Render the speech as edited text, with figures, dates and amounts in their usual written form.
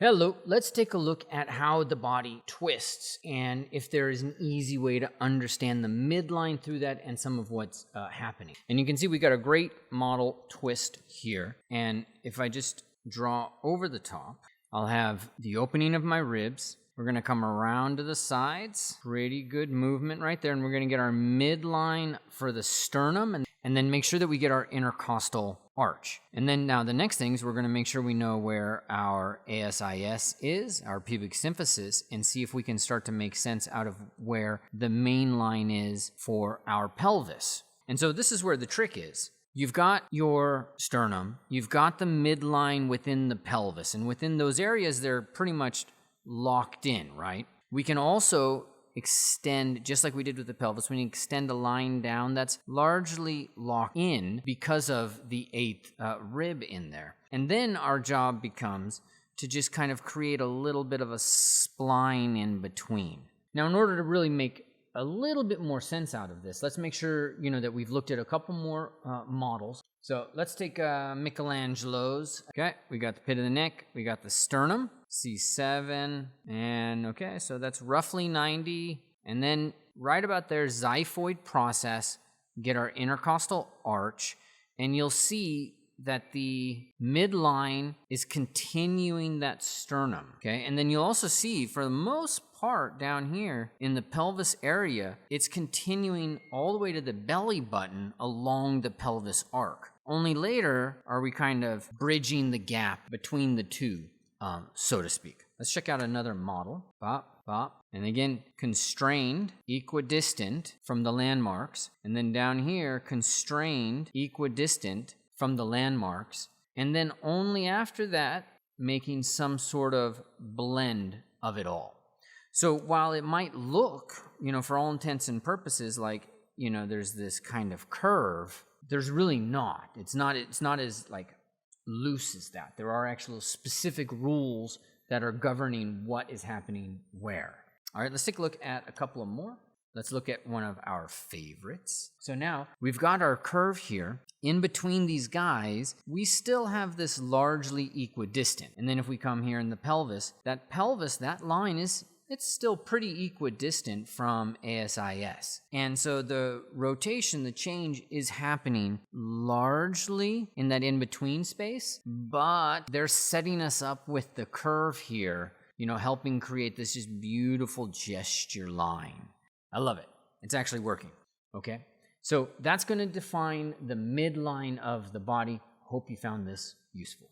Hello, let's take a look at how the body twists and if there is an easy way to understand the midline through that and some of what's happening. And you can see we got a great model twist here. And if I just draw over the top, I'll have the opening of my ribs. We're going to come around to the sides. Pretty good movement right there. And we're going to get our midline for the sternum and then make sure that we get our intercostal arch. And then now the next thing is we're going to make sure we know where our ASIS is, our pubic symphysis, and see if we can start to make sense out of where the main line is for our pelvis. And so this is where the trick is. You've got your sternum, you've got the midline within the pelvis, and within those areas they're pretty much locked in, right? We can also extend, just like we did with the pelvis, when you extend a line down, that's largely locked in because of the eighth rib in there. And then our job becomes to just kind of create a little bit of a spline in between. Now, in order to really make a little bit more sense out of this, let's make sure, that we've looked at a couple more models. So let's take Michelangelo's. Okay, we got the pit of the neck, we got the sternum, C7, and okay, so that's roughly 90. And then right about there, xiphoid process, get our intercostal arch, and you'll see that the midline is continuing that sternum, okay? And then you'll also see, for the most part down here in the pelvis area, it's continuing all the way to the belly button along the pelvis arc. Only later are we kind of bridging the gap between the two, so to speak. Let's check out another model. Bop, bop. And again, constrained, equidistant from the landmarks. And then down here, constrained, equidistant from the landmarks. And then only after that, making some sort of blend of it all. So while it might look, for all intents and purposes, like, there's this kind of curve, there's really not. It's not as loose as that. There are actual specific rules that are governing what is happening where. All right, let's take a look at a couple of more. Let's look at one of our favorites. So now we've got our curve here. In between these guys, we still have this largely equidistant. And then if we come here in the pelvis, that line it's still pretty equidistant from ASIS. And so the rotation, the change is happening largely in that in-between space, but they're setting us up with the curve here, helping create this just beautiful gesture line. I love it. It's actually working, okay? So that's going to define the midline of the body. Hope you found this useful.